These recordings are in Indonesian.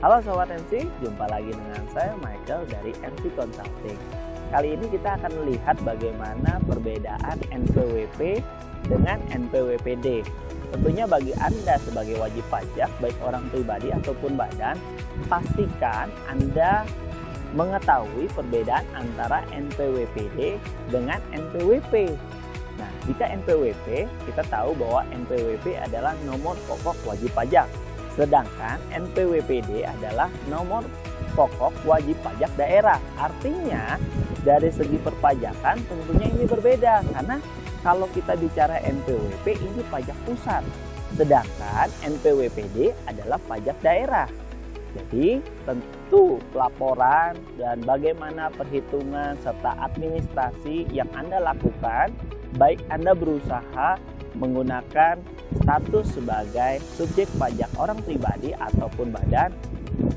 Halo Sobat MC, jumpa lagi dengan saya Michael dari MC Consulting. Kali ini kita akan melihat bagaimana perbedaan NPWP dengan NPWPD. Tentunya bagi Anda sebagai wajib pajak, baik orang pribadi ataupun badan, pastikan Anda mengetahui perbedaan antara NPWPD dengan NPWP. Nah, jika NPWP, kita tahu bahwa NPWP adalah nomor pokok wajib pajak. Sedangkan NPWPD adalah nomor pokok wajib pajak daerah. Artinya, dari segi perpajakan tentunya ini berbeda. Karena kalau kita bicara NPWP, ini pajak pusat. Sedangkan NPWPD adalah pajak daerah. Jadi tentu pelaporan dan bagaimana perhitungan serta administrasi yang Anda lakukan, baik Anda berusaha menggunakan status sebagai subjek pajak orang pribadi ataupun badan,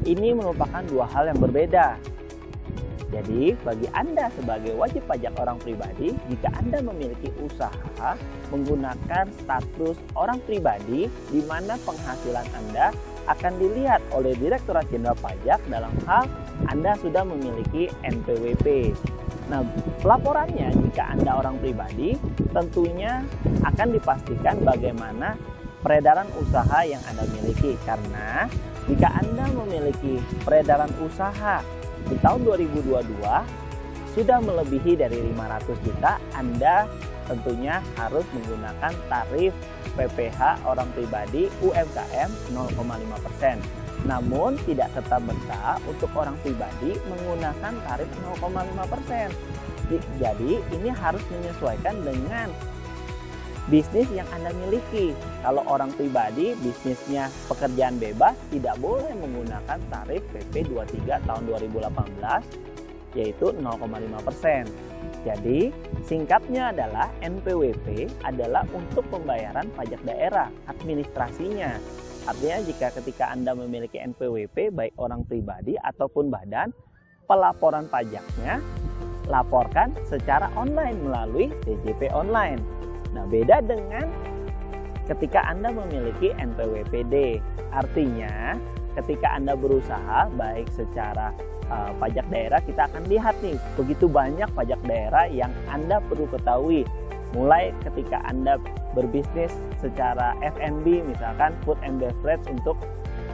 ini merupakan dua hal yang berbeda. Jadi bagi Anda sebagai wajib pajak orang pribadi, jika Anda memiliki usaha menggunakan status orang pribadi di mana penghasilan Anda akan dilihat oleh Direktorat Jenderal Pajak dalam hal Anda sudah memiliki NPWP. Nah, pelaporannya jika Anda orang pribadi tentunya akan dipastikan bagaimana peredaran usaha yang Anda miliki. Karena jika Anda memiliki peredaran usaha di tahun 2022 sudah melebihi dari 500 juta, Anda tentunya harus menggunakan tarif PPh orang pribadi UMKM 0,5%. Namun tidak serta-merta untuk orang pribadi menggunakan tarif 0,5%. Jadi ini harus menyesuaikan dengan bisnis yang Anda miliki. Kalau orang pribadi bisnisnya pekerjaan bebas, tidak boleh menggunakan tarif PP 23 tahun 2018 yaitu 0,5%. Jadi singkatnya adalah NPWP adalah untuk pembayaran pajak daerah, administrasinya. Artinya jika ketika Anda memiliki NPWP baik orang pribadi ataupun badan, pelaporan pajaknya laporkan secara online melalui DJP online. Nah, beda dengan ketika Anda memiliki NPWPD. Artinya ketika Anda berusaha baik secara pajak daerah, kita akan lihat nih begitu banyak pajak daerah yang Anda perlu ketahui. Mulai ketika Anda berbisnis secara F&B, misalkan food and beverage untuk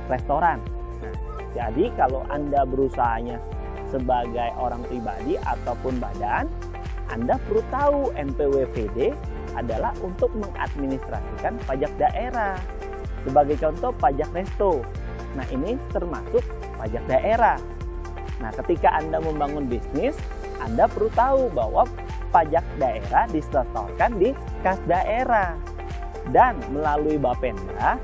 restoran. Nah, jadi kalau Anda berusahanya sebagai orang pribadi ataupun badan, Anda perlu tahu NPWPD adalah untuk mengadministrasikan pajak daerah. Sebagai contoh pajak resto. Nah, ini termasuk pajak daerah. Nah, ketika Anda membangun bisnis, Anda perlu tahu bahwa pajak daerah disetorkan di kas daerah dan melalui Bapenda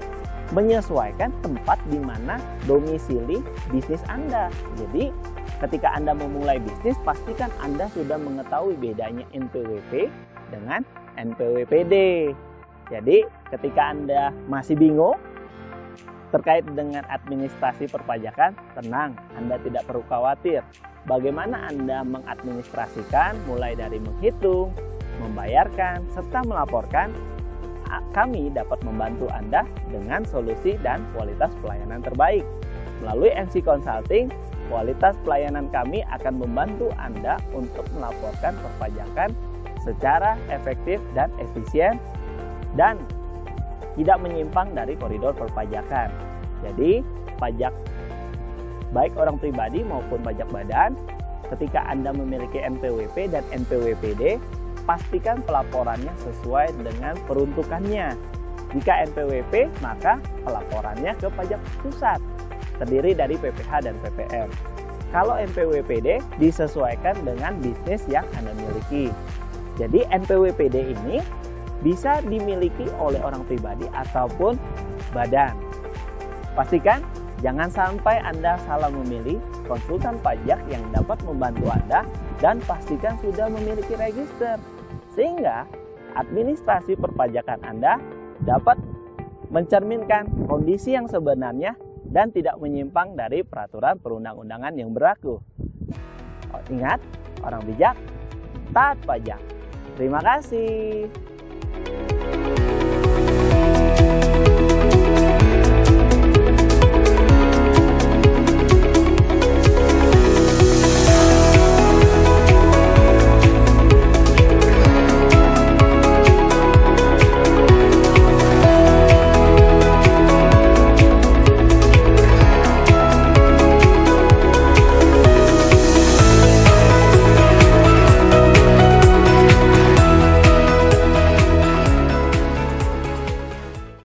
menyesuaikan tempat di mana domisili bisnis Anda. Jadi, ketika Anda memulai bisnis, pastikan Anda sudah mengetahui bedanya NPWP dengan NPWPD. Jadi, ketika Anda masih bingung terkait dengan administrasi perpajakan, tenang, Anda tidak perlu khawatir. Bagaimana Anda mengadministrasikan mulai dari menghitung, membayarkan, serta melaporkan, kami dapat membantu Anda dengan solusi dan kualitas pelayanan terbaik. Melalui MC Consulting, kualitas pelayanan kami akan membantu Anda untuk melaporkan perpajakan secara efektif dan efisien dan tidak menyimpang dari koridor perpajakan. Jadi, pajak baik orang pribadi maupun pajak badan, ketika Anda memiliki NPWP dan NPWPD, pastikan pelaporannya sesuai dengan peruntukannya. Jika NPWP, maka pelaporannya ke pajak pusat, terdiri dari PPh dan PPM. Kalau NPWPD disesuaikan dengan bisnis yang Anda miliki. Jadi NPWPD ini bisa dimiliki oleh orang pribadi ataupun badan. Pastikan jangan sampai Anda salah memilih konsultan pajak yang dapat membantu Anda dan pastikan sudah memiliki register. Sehingga administrasi perpajakan Anda dapat mencerminkan kondisi yang sebenarnya dan tidak menyimpang dari peraturan perundang-undangan yang berlaku. Ingat, orang bijak taat pajak. Terima kasih.